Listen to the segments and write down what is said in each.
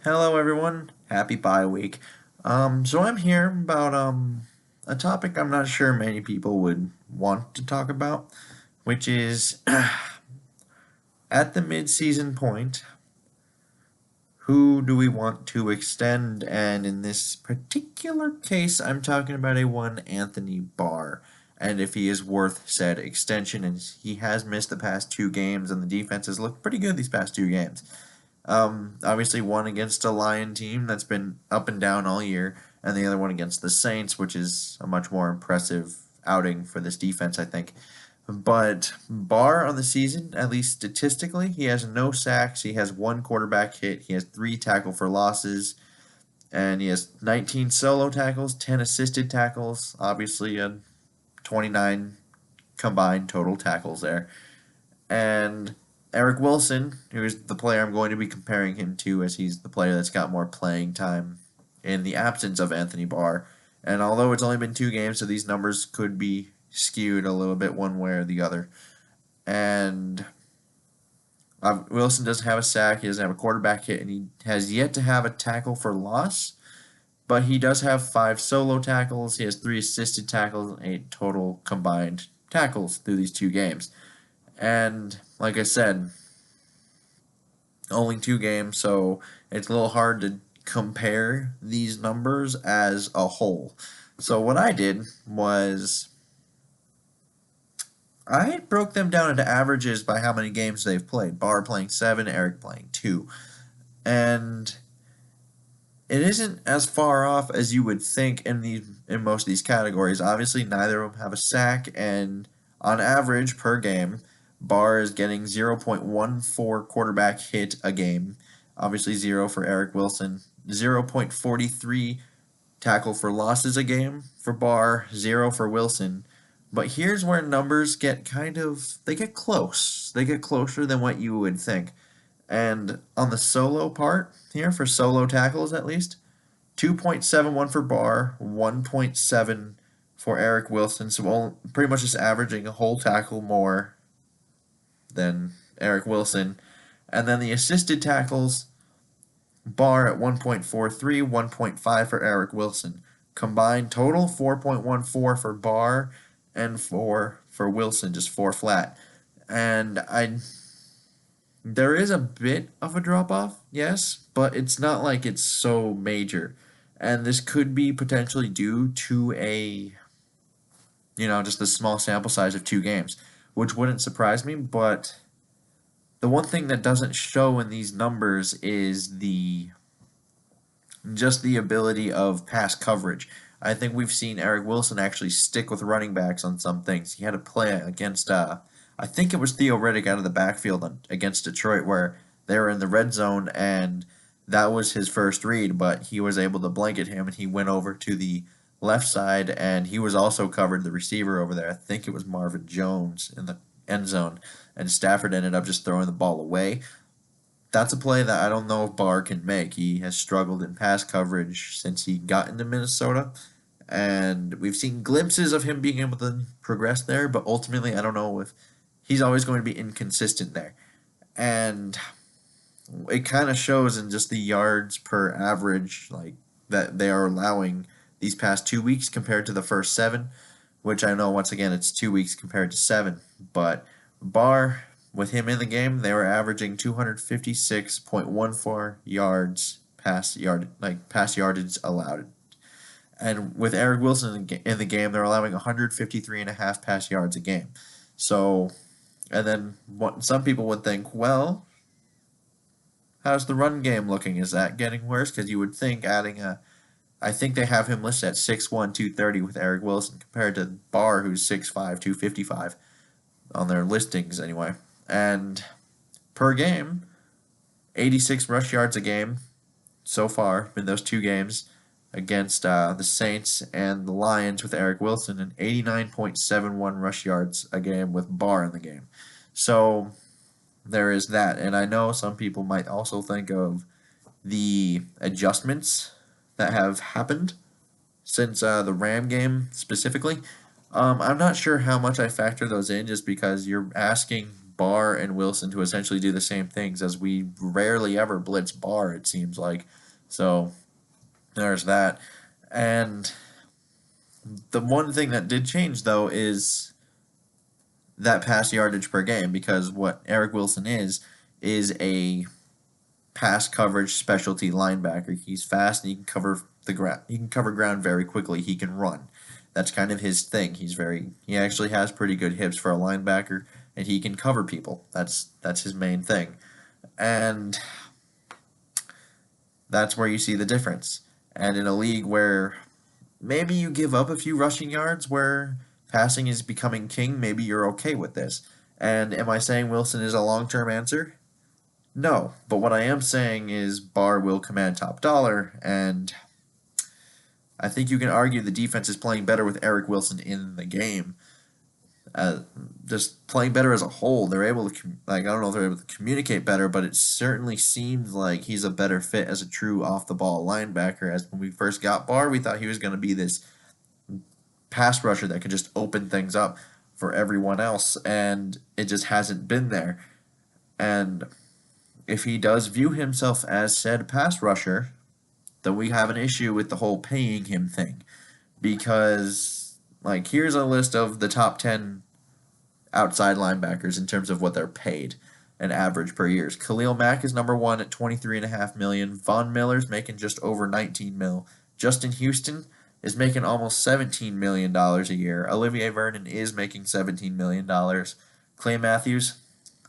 Hello everyone, happy bye week. So I'm here about a topic I'm not sure many people would want to talk about, which is at the mid-season point, who do we want to extend? And in this particular case, I'm talking about a one Anthony Barr, and if he is worth said extension. And he has missed the past two games, and the defense has looked pretty good these past two games. Obviously, one against a Lion team that's been up and down all year, and the other one against the Saints, which is a much more impressive outing for this defense, I think. But Barr on the season, at least statistically, he has no sacks. He has one quarterback hit. He has three tackle for losses, and he has 19 solo tackles, 10 assisted tackles. Obviously, 29 combined total tackles there. And Eric Wilson, who is the player I'm going to be comparing him to, as he's the player that's got more playing time in the absence of Anthony Barr. And although it's only been two games, so these numbers could be skewed a little bit one way or the other. And Wilson doesn't have a sack, he doesn't have a quarterback hit, and he has yet to have a tackle for loss. But he does have five solo tackles, he has three assisted tackles, and eight total combined tackles through these two games. And like I said, only two games, so it's a little hard to compare these numbers as a whole. So what I did was I broke them down into averages by how many games they've played. Barr playing seven, Eric playing two. And it isn't as far off as you would think in most of these categories. Obviously, neither of them have a sack, and on average per game, Barr is getting 0.14 quarterback hit a game. Obviously, zero for Eric Wilson. 0.43 tackle for losses a game for Barr. Zero for Wilson. But here's where numbers get they get close. They get closer than what you would think. And on the solo part here, for solo tackles at least, 2.71 for Barr, 1.7 for Eric Wilson. So pretty much just averaging a whole tackle more than Eric Wilson. And then the assisted tackles, Barr at 1.43, 1.5 for Eric Wilson. Combined total 4.14 for Barr and 4 for Wilson, just 4 flat. And there is a bit of a drop off, yes, but it's not like it's so major. And this could be potentially due to just a small sample size of two games, which wouldn't surprise me. But the one thing that doesn't show in these numbers is the ability of pass coverage. I think we've seen Eric Wilson actually stick with running backs on some things. He had a play against, I think it was Theo Riddick out of the backfield against Detroit, where they were in the red zone, and that was his first read, but he was able to blanket him, and he went over to the left side, and he was also covered the receiver over there. I think it was Marvin Jones in the end zone, and Stafford ended up just throwing the ball away. That's a play that I don't know if Barr can make. He has struggled in pass coverage since he got into Minnesota, and we've seen glimpses of him being able to progress there, but ultimately, I don't know if he's always going to be inconsistent there. And it kind of shows in just the yards per average, like that they are allowing these past 2 weeks compared to the first seven, which I know once again it's 2 weeks compared to seven. But Barr, with him in the game, they were averaging 256.14 yards pass yardage allowed. And with Eric Wilson in the game, they're allowing 153 and a half pass yards a game. So, and then what some people would think, well, how's the run game looking? Is that getting worse? Because you would think I think they have him listed at 6'1", 230 with Eric Wilson compared to Barr, who's 6'5", 255 on their listings anyway. And per game, 86 rush yards a game so far in those two games against the Saints and the Lions with Eric Wilson, and 89.71 rush yards a game with Barr in the game. So there is that. And I know some people might also think of the adjustments that have happened since the Ram game specifically. I'm not sure how much I factor those in just because you're asking Barr and Wilson to essentially do the same things, as we rarely ever blitz Barr, it seems like. So there's that. And the one thing that did change, though, is that pass yardage per game, because what Eric Wilson is a pass coverage specialty linebacker. He's fast and he can cover the ground. He can cover ground very quickly. He can run. That's kind of his thing. He actually has pretty good hips for a linebacker, and he can cover people. That's his main thing. And that's where you see the difference. And in a league where maybe you give up a few rushing yards, where passing is becoming king, maybe you're okay with this. And am I saying Wilson is a long-term answer? No, but what I am saying is Barr will command top dollar, and I think you can argue the defense is playing better with Eric Wilson in the game. Just playing better as a whole. They're able to, I don't know if they're able to communicate better, but it certainly seems like he's a better fit as a true off-the-ball linebacker. As when we first got Barr, we thought he was going to be this pass rusher that could just open things up for everyone else, and it just hasn't been there. And if he does view himself as said pass rusher, then we have an issue with the whole paying him thing. Because, like, here's a list of the top 10 outside linebackers in terms of what they're paid an average per year. Khalil Mack is number one at $23.5 million. Von Miller's making just over $19 million. Justin Houston is making almost $17 million a year. Olivier Vernon is making $17 million. Clay Matthews,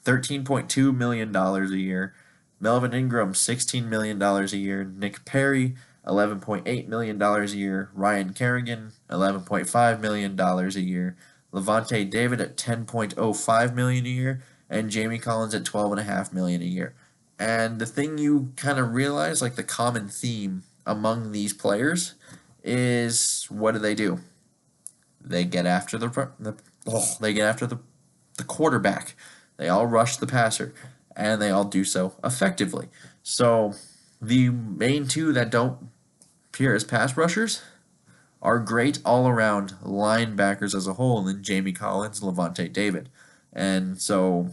$13.2 million a year. Melvin Ingram, $16 million a year. Nick Perry, $11.8 million a year. Ryan Kerrigan, $11.5 million a year. Levante David at $10.05 million a year. And Jamie Collins at $12.5 million a year. And the thing you kind of realize, like the common theme among these players, is what do? They get after the quarterback. They all rush the passer, and they all do so effectively. So the main two that don't appear as pass rushers are great all-around linebackers as a whole, and Jamie Collins, Levante David. And so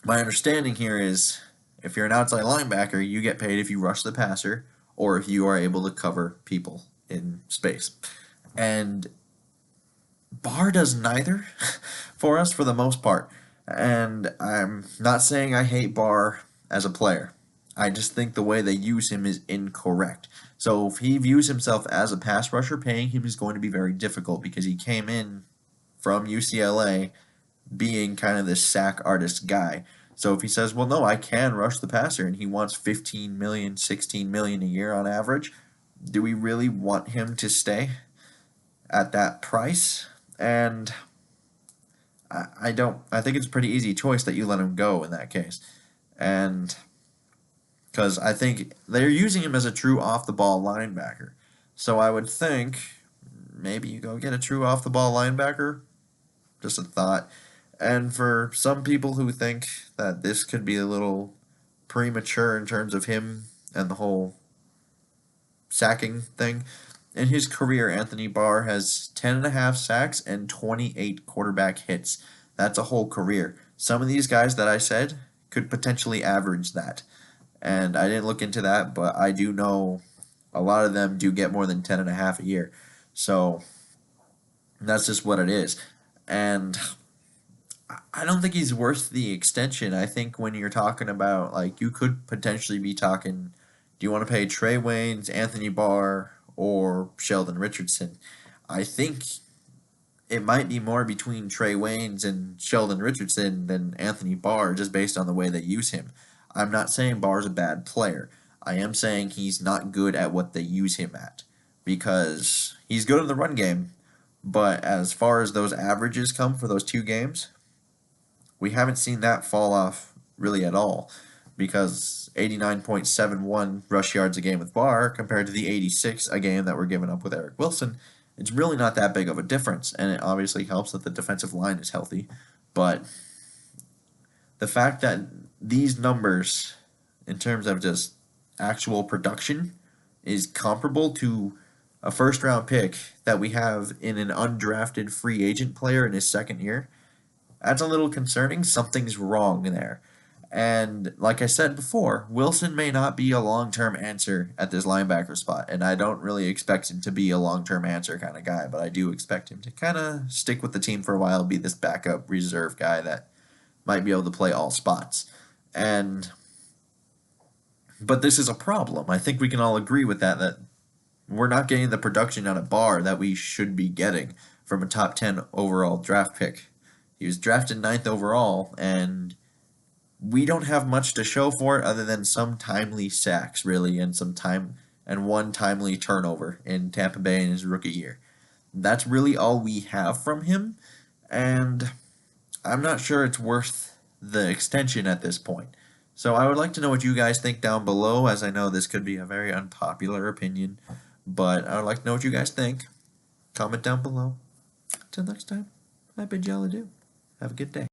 my understanding here is if you're an outside linebacker, you get paid if you rush the passer or if you are able to cover people in space. And Barr does neither for us for the most part. And I'm not saying I hate Barr as a player. I just think the way they use him is incorrect. So if he views himself as a pass rusher, paying him is going to be very difficult because he came in from UCLA being kind of this sack artist guy. So if he says, well, no, I can rush the passer, and he wants $15 million, $16 million a year on average, do we really want him to stay at that price? And I don't. I think it's a pretty easy choice that you let him go in that case. And because I think they're using him as a true off-the-ball linebacker. So I would think maybe you go get a true off-the-ball linebacker. Just a thought. And for some people who think that this could be a little premature in terms of him and the whole sacking thing, in his career, Anthony Barr has 10.5 sacks and 28 quarterback hits. That's a whole career. Some of these guys that I said could potentially average that. And I didn't look into that, but I do know a lot of them do get more than 10.5 a year. So that's just what it is. And I don't think he's worth the extension. I think when you're talking about, like, you could potentially be talking, do you want to pay Trey Waynes, Anthony Barr, or Sheldon Richardson? I think it might be more between Trey Waynes and Sheldon Richardson than Anthony Barr, just based on the way they use him. I'm not saying Barr's a bad player. I am saying he's not good at what they use him at, because he's good in the run game, but as far as those averages come for those 2 games, we haven't seen that fall off really at all, because 89.71 rush yards a game with Barr compared to the 86 a game that were given up with Eric Wilson, it's really not that big of a difference, and it obviously helps that the defensive line is healthy. But the fact that these numbers, in terms of just actual production, is comparable to a first-round pick that we have in an undrafted free agent player in his second year, That's a little concerning. Something's wrong there. And like I said before, Wilson may not be a long term answer at this linebacker spot. And I don't really expect him to be a long term answer kind of guy, but I do expect him to kind of stick with the team for a while, be this backup reserve guy that might be able to play all spots. And but this is a problem. I think we can all agree with that we're not getting the production out of Barr that we should be getting from a top 10 overall draft pick. He was drafted ninth overall, and we don't have much to show for it other than some timely sacks, really, and some time and one timely turnover in Tampa Bay in his rookie year. That's really all we have from him, and I'm not sure it's worth the extension at this point. So I would like to know what you guys think down below, as I know this could be a very unpopular opinion, but I would like to know what you guys think. Comment down below. Until next time, I bid y'all adieu. Have a good day.